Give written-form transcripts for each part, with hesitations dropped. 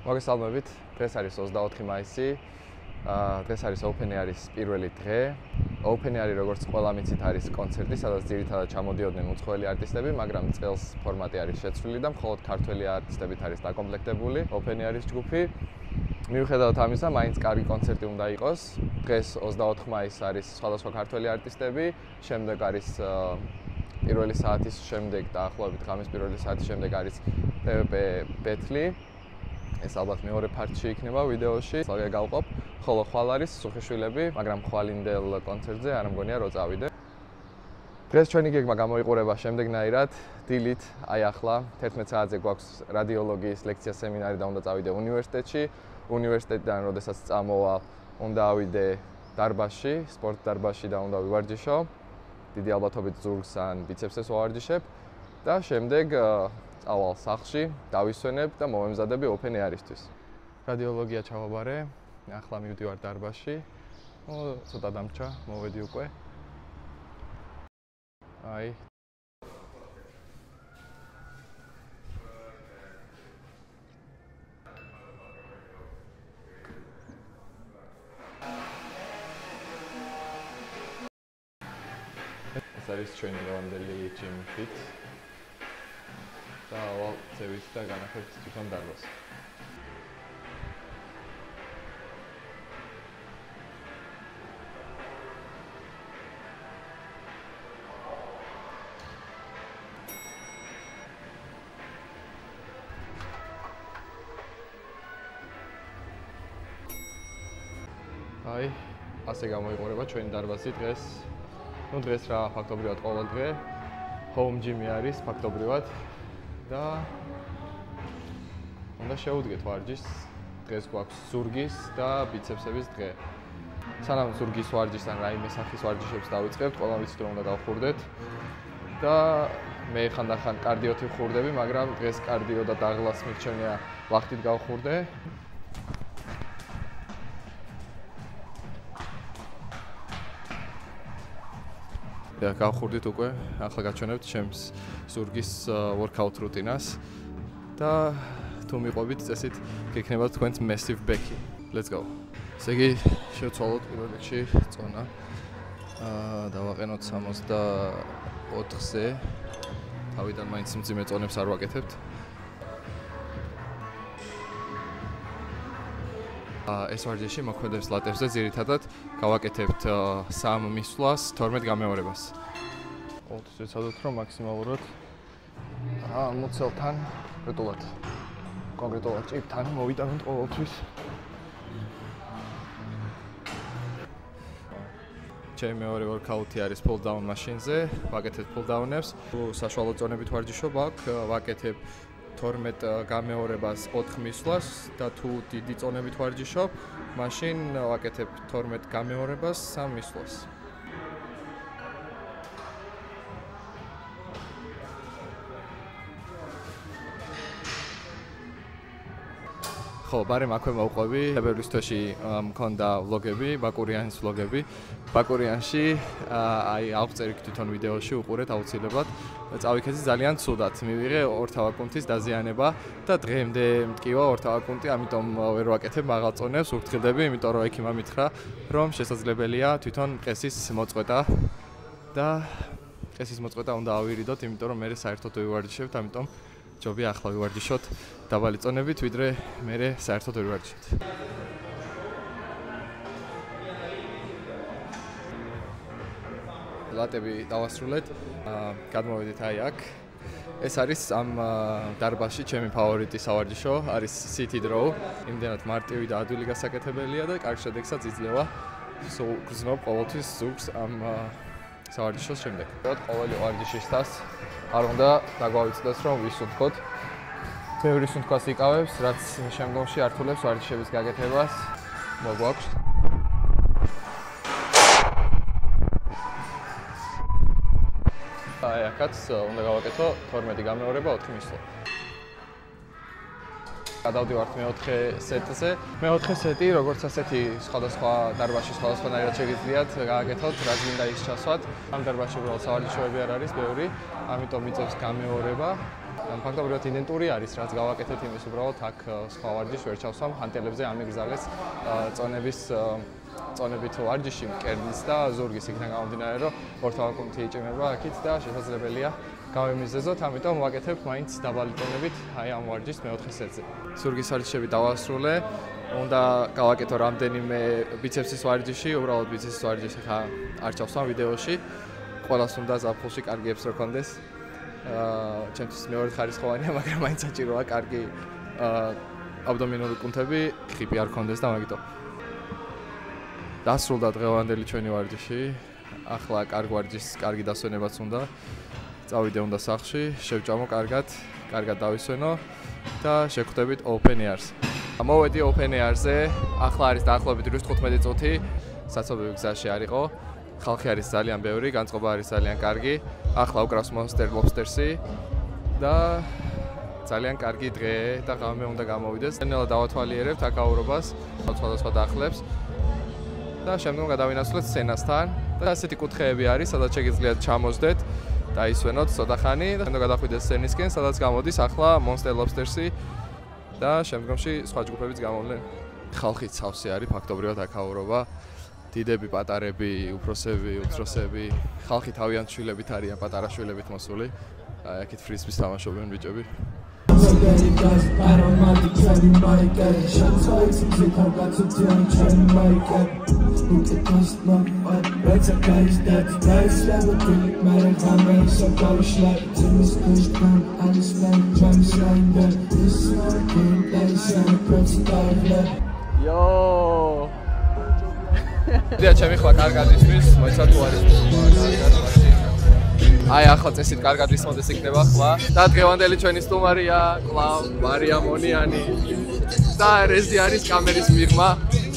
მოგესალმებით. დღეს არის 24 მაისი. დღეს არის Open Air-ის პირველი დღე. Open Air-ი, როგორც ყველა მიცით, არის კონცერტი, სადაც ძირითადად ჩამოდიოდნენ უცხოელი არტისტები, მაგრამ წელს ფორმატი არის შეცვლილი და მხოლოდ ქართველი არტისტებით არის დაკომპლექტებული Open Air-ის ჯგუფი. მიუხედავად ამისა, მაინც კარგი კონცერტი უნდა იყოს. დღეს 24 მაისს არის სხვადასხვა ქართველი არტისტები, შემდეგ არის პირველი საათის შემდეგ დაახლოებით ღამის პირველი საათის შემდეგ არის PvP ბეთლი. ეს ალბათ მეორე ფარტში იქნება ვიდეოში, სალგა გავყოფ, ხოლო ხვალ არის სუხიშვილები, მაგრამ ხვალინდელ კონცერტზე არ მგონია რომ წავიდე. დღეს ჩვენი გეგმა გამოიყურება შემდეგნაირად, დილით, აი ახლა 11 საათზე გვაქვს რადიოლოგიის ლექცია სემინარი და უნდა წავიდე უნივერსიტეტში. უნივერსიტეტიდან როდესაც წამოვალ, უნდა ავიდე დარბაზში, სპორტ დარბაზში და უნდა ვივარჯიშო. დიდი ალბათობით ზურგს ან ბიცეპსებს ვავარჯიშებ და შემდეგ წავალ სახლში, დავისვენებ და მოვემზადები Open Air-ისთვის. რადიოლოგია ჩავაბარე, ახლა მივდივარ დარბაზში. ცოტა დამჭა, მოვედი უკვე. აი. ეს არის ჩვენი დღევანდელი gym fit. და ვალ წევით და განახებთ თვითონ დარბაზს. აი, ასე გამოიყურება ჩვენი დარბაზი დღეს. დღეს რა ფაქტობრივად ყოველ დღე home gym-ი არის ფაქტობრივად. და უნდა შევუდგეთ ვარჯიშს. დღეს გვაქვს ზურგის და ბიცეპსების დღე. სანამ ზურგის ვარჯიშს ან რაიმე სახის ვარჯიშებს დავიწყებთ, ყველა ვიცით რომ უნდა გავხურდეთ. და მე ხანდახან კარდიოთი ვხურდები, მაგრამ დღეს კარდიო და დაღლას მირჩენია ვახტით გავხურდე. და გავხურდით უკვე, ახლა გაჩვენებთ ჩემს ზურგის workout რუტინას და თუ მიყვებით წესით გექნება თქვენს massive back-ი. Let's go. ესე იგი, შევცვალოთ პირველ რიგში წონა. დავაყენოთ 64-ზე. თავიდან მაინც მძიმე წონებს არ ვაკეთებთ. ეს ვარჯიში მოქმედებს ლატებზე ძირითადად გავაკეთებთ 3 მისვლას 12 გამეორებას. ყოველთვის ვეცადოთ რომ მაქსიმალურად მოცელთან რეტულად კონკრეტულად ჭირთან მოვიტანოთ ყოველთვის. ჩემი მეორე workout-ი არის pull down machine-ზე, ვაკეთებ pull down-ებს. თუ საშუალო წონებით ვარჯიშობ აქ, ვაკეთებ 12 გამეორებას 4 მისვლას და თუ დიდი წონებით ვარჯიშობ, მაშინ ვაკეთებ 12 გამეორებას 3 მისვლას. ხო, ბარემ აქვე მოვყვები. ფებრუარის თვეში მქონდა ვლოგები, ბაკურიანის ვლოგები. ბაკურიანში აი აღწერით თვითონ ვიდეოში უყურეთ აუცილებლად. წავიქეცი ძალიან ცუდად. მივიღე ორთავაკუნთის დაზიანება და დღემდე მткиვა ორთავაკუნთი, ამიტომ ვერ ვაკეთებ მაღალ წონებს, ვფრთხილდები, იმიტომ რომ ექიმმა მითხრა, რომ შესაძლებელია თვითონ ყესის მოწყვეტა და ყესის მოწყვეტა უნდა ავირიდოთ, იმიტომ რომ მე საერთოდ ვივარჯიშებთ, ამიტომ ჯობია ახლა ვივარჯიშოთ დაბალი წონებით, ვიდრე მე საერთოდ ვერ ვივარჯიშებთ. ლატები დავასრულეთ. გადმოვედით აი აქ. ეს არის ამ დარბაზში ჩემი ფავორიტი სავარჯიშო, არის seated row. იმდენად მარტივი და ადვილი გასაკეთებელია და კარგ შედეგსაც იძლევა. გრძნობ ყოველთვის ზურგს ამ სავარჯიშოს შემდეგ. ყოველი ვარჯიშისას არ უნდა დაგვავიწყდეს რომ ვისუნთქოთ. ბევრი სუნთქვას იკავებს, რაც შემდგომში ართულებს ვარჯიშების გაკეთებას. მოგვაქვს. აი აქაც უნდა გავაკეთო 12 გამეორება 4 მისვლა. გადავდივართ მეოთხე სეტზე. მეოთხე სეტი, როგორც ასეთი, სხვადასხვა დარბაზში სხვადასხვანაირად შეგიძლიათ გააკეთოთ, რაც მინდა ის ჩასვათ. ამ დარბაზში უბრალოდ სავარჯიშოები არ არის ბევრი, ამიტომ მიწევს გამეორება ფაქტობრივად იდენტური არის, რაც გავაკეთეთ იმის უბრალოდ აქ სხვა ვარჯიშს ვერ ჩავსვამ, ჰანტელებზე ამიგზავნეს წონებით ვარჯიში მკერდის და ზურგის იქიდან გამომდინარე, რომ ორთვაკუნთი იჭმება აქით და შესაძლებელია გავემიზეზოთ, ამიტომ ვაკეთებ მაინც დაბალი ტონებით აი ამ ვარჯიშს მეოთხე სეტზე. ზურგის ვარჯიშები დავასრულე, უნდა გავაკეთო რამდენიმე ბიცეპსის ვარჯიში, უბრალოდ ბიცეპსის ვარჯიში ხა არ ჩავსვამ ვიდეოში. ყველას უნდა ზაფხულში კარგი ებს რო კონდეს. ჩემთვის მეორე ხარისხოვანია, მაგრამ მაინც საჭიროა კარგი აბდომინური კუნთები, ხიპი არ კონდეს და მაგითო. დასრულდა დღევანდელი ჩვენი ვარჯიში. ახლა კარგ ვარჯიშს კარგი დასვენებაც უნდა. წავიდე უნდა სახლში, შევჭამო კარგად დავისვენო და შევხვდებით open air-ს. მოვედი open air-ზე. ახლა არის დაახლოებით 15 წუთი. საცობები გზაში არ იყო. ხალხი არის ძალიან ბევრი, განწყობა არის ძალიან კარგი. ახლა უკრავს Monster Lobsters-ი და ძალიან კარგი დღე და ღამე უნდა გამოვიდეს. ნელა დავათვალიერებთ აკაურობას, სხვადასხვა დახლებს და შემდგომ გადავინაცვლეთ სცენასთან. და ასეთი კუთხეები არის, სადაც შეგიძლიათ ჩამოსდეთ, დაისვენოთ ცოტა ხანი და შემდგომ გადახვიდეთ სცენისკენ, სადაც გამოდის ახლა Monster Lobsters-ი და შემდგომში სხვა ჯგუფებიც გამოვლენ. ხალხი ცავსე არის, ფაქტობრივად აკაურობა. დიდები, პატარები, უფროსები, უცროსები, ხალხი თავიანთ შვილებით არიან, პატარა შვილებით მოსული. აი აქეთ ფრიზბის თამაშობენ ბიჭები. Yo! დიახ, ჩემი ხლა კარგად ისმის, მოიცა თუ არის აი ახლა წესით კარგად ისმოდეს იქნება ხლა და დღევანდელი ჩვენი სტუმარია კლავ მარია მონიანი და რეზი არის კამერის მიღმა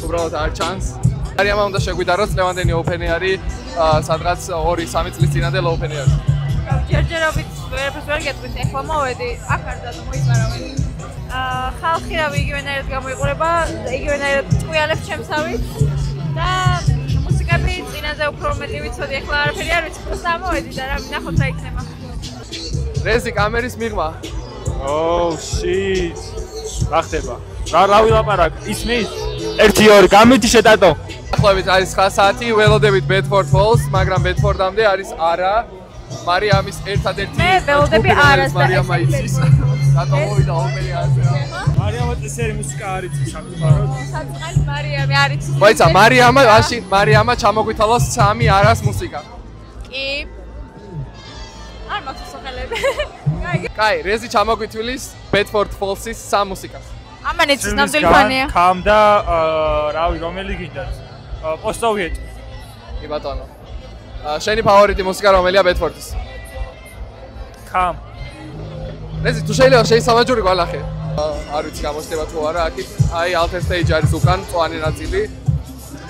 უბრალოდ არ ჩანს მარიამა უნდა შეგვიდაროს დღევანდელი open air-ი სადღაც 2-3 წლის წინანდ open air-ს ჯერჯერობით ვერაფერს ვერ გეტყვით ეხლა მოვედი აქ არ დამოიპარავენ ხალხი რავი იგივენაირად გამოიყურება იგივენაირად ტყუილებს ჩემსავით და მუსიკები წინაზე უფრო მეტი ვიცოდი, ახლა არაფერი არ ვიცი, просто ამოვედი და რა ვნახოთ რა იქნება. რეზი კამერის მიღმა. Oh shit. რა ხდება? რა ვილაპარაკ? ისმის? 1-2 გამიდი შეტატო. ახლავით არის 9 საათი, ველოდებით Bedford Falls, მაგრამ Bedford-ამდე არის არა. მარიამის ერთადერთი მე ველოდები არას და მარიამა იცის. რატომ მოვიდა open air-ზე? მარიამა წესერი მუსიკა არ იცის საკუთაროდ. საწყალი მარიამი არ იცის. მოიცა მარიამა ჩამოგვითვალოს 3 არას მუსიკა. კი. არ მაქვს სახელები. კაი, რეზი ჩამოგვითვილის Bedford Falls-ის 3 მუსიკას. ამან იცის ნამდვილი ფანია. კამ და რავი რომელი გინდათ? პოსტოვიეტ. კი ბატონო. შენი ფავორიტი მუსიკა რომელია Bedford-ის? კამ. რეზი თუ შეიძლება შეისამაჯური გვალახე. არ ვიცი გამოსდება თუ არა აქ აი alter stage არის უკან წვანი ნაწილი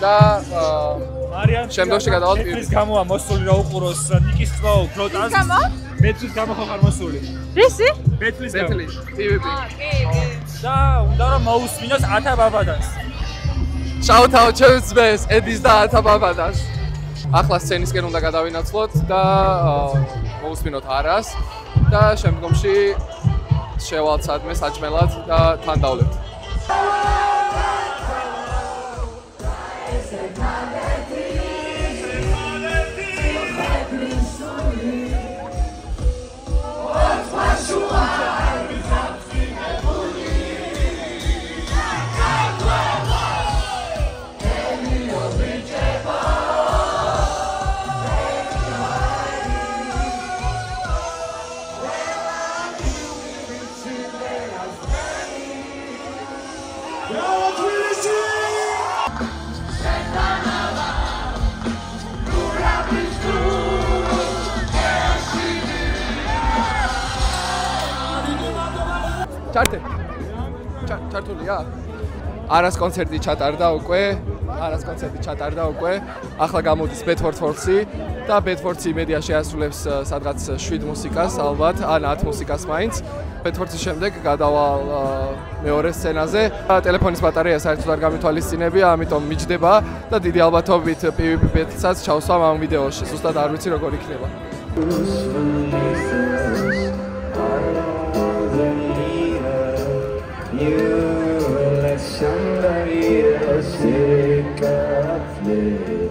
და მარიამ შემდგომში გადავალთ პირის გამოა მოსული რა უყუროს ნიკის წვაო ფლოტას ბეთლის გამო ხარ მოსული რისი? ბეთლის გამო ტივები კი და უნდა რომ მოусმინოს ათა ბაბადას shout out ჩემს ძმეს ედის და ათა ბაბადას ახლა სცენისკენ უნდა გადავინაცვლოთ და მოусმინოთ არას და შემდგომში შევალთ სადმე საჭმელად და თან დავლებთ. ჩართულია? არას კონცერტი ჩატარდა უკვე. ახლა გამოდის Bedford Falls-ი და Bedford-ი იმედია შეასრულებს სადღაც 7 მუსიკას ალბათ, ან 10 მუსიკას მაინც. Bedford-ის შემდეგ გადავალ მეორე სცენაზე. ტელეფონის ბატარეა საერთოდ არ გამithვალისწინებია, ამიტომ მიჯდება და დიდი ალბათობით PvP ბეტსაც ჩავსვამ ამ ვიდეოში. ზუსტად არ ვიცი როგორ იქნება. you, let somebody else take a place.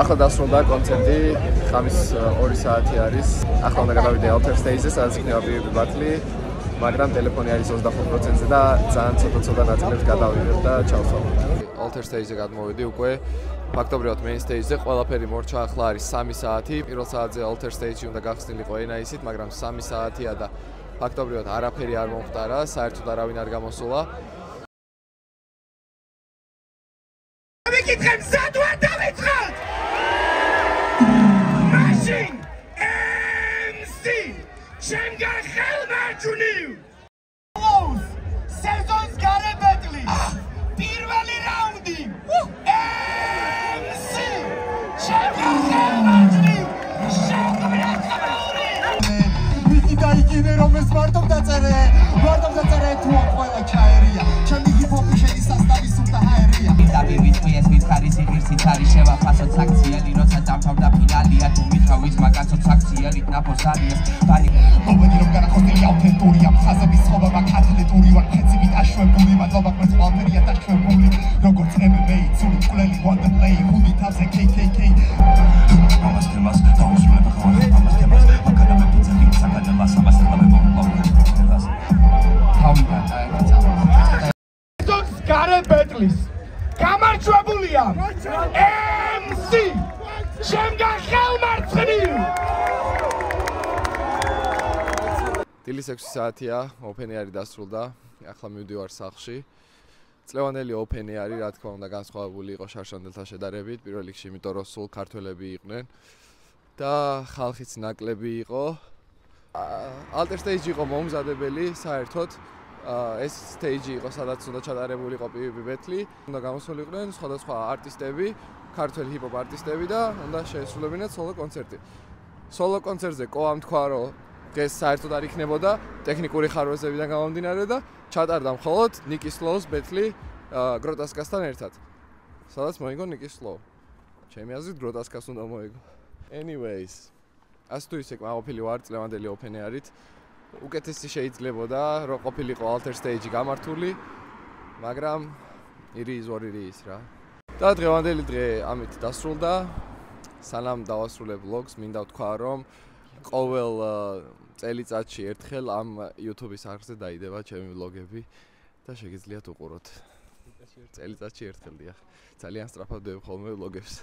ახლა დასრულდა კონცერტი, ხამის 2 საათი არის. ახლა უნდა გადავიდე Alter Stage-ზე, სადაც იქნება პირველი ბათლი, მაგრამ ტელეფონი არის 25%-ზე და ძალიან ცოტა ნაწილებს გადავიღებ და ჩავსვამ. Alter Stage-ზე გადმოვედი უკვე. ფაქტობრივად main stage-ზე ყველაფერი მორჩა, ახლა არის 3 საათი. პირველ საათზე Alter Stage-ი უნდა გახსნილიყო ენაისით, მაგრამ 3 საათია და ფაქტობრივად არაფერი არ მომხდარა, საერთოდ არავინ არ გამოსულა. მიკითხებ სად ვარ დავიწყოთ? მაშინ MC ჩემგან ხელმარჯვნივ სეზონის გარე ბეტლი პირველი რაუნდი MC ჩემგან ხელმარჯვნივ ვიკი დაიგინე რომ ეს მარტო დაწერე თუ ყველა ჩაერია ჩემი ჰიპ-ჰოპი შედის სასტავის სულთა ჰაერია დავირიცხი ეს ვითხარი სიღირსით არის შევაფასოთ საქციელი როცა დამთავრდა ფინალია თუ მითხოვის მაგაცოთ საქციელით ნაფოს არის ბანი მოვედი რომ განახორციელე ავთენტურია ხაზების ხოვება კათოლიკური ვარ ფეცივით აშვებული მადლობა ყვეს ყველაფერია დაშვებული როგორც MMA ცული კვლელი wonder play ხუთი თავზე KKK ამას თემას დაუსრულებ ხოლმე ამას თემას მაგალითად მეფიცები საკადელას ამას ხლაბე მომკლავს თავიდან სეზონის გარე ბეტლის გამარჯვებულია MC ჩემგან ხელმარცხნივ დილის 6 საათია, open air-ი დასრულდა. ახლა მივდივარ სახლში. წლევანდელი open air-ი, რა თქმა უნდა, განსხვავებული იყო შარშანდელთან შედარებით, პირველ რიგში, იმიტომ რომ სულ ქართველები იყვნენ და ხალხიც ნაკლები იყო. Alter Stage იყო მომზადებელი, საერთოდ ეს stage იყო, სადაც უნდა ჩატარებულიყო PvP ბეთლი. უნდა გამოსულიყვნენ სხვადასხვა არტისტები, ქართველი hip-hop არტისტები და უნდა შეესრულებინათ solo კონცერტი. Solo კონცერტზე კოამ თქვა, რომ დღეს საერთოდ არ იქნებოდა ტექნიკური ხარვეზებიდან გამომდინარე და ჩატარდა მხოლოდ Nicky Slow-ს ბეთლი Grotesque-სთან ერთად. სადაც მოიგო Nicky Slow. ჩემი აზრით Grotesque-ს უნდა მოიგო. Anyways, ასე თუ ისე კმაყოფილი ვარ წლევანდელი open air-ით. უკეთესი შეიძლებოდა, რომ ყოფილიყო Alter Stage-ი გამართული, მაგრამ it is what it is რა. და დღევანდელი დღე ამით დასრულდა. სანამ დავასრულებ vlogs, მინდა ვთქვა, რომ ყოველ წელიწადში ერთხელ ამ YouTube-ის არხზე დაიდება ჩემი vlog-ები და შეგიძლიათ უყუროთ. წელიწადში ერთხელ დიახ. ძალიან სწრაფად ვდებ ხოლმე vlog-ებს.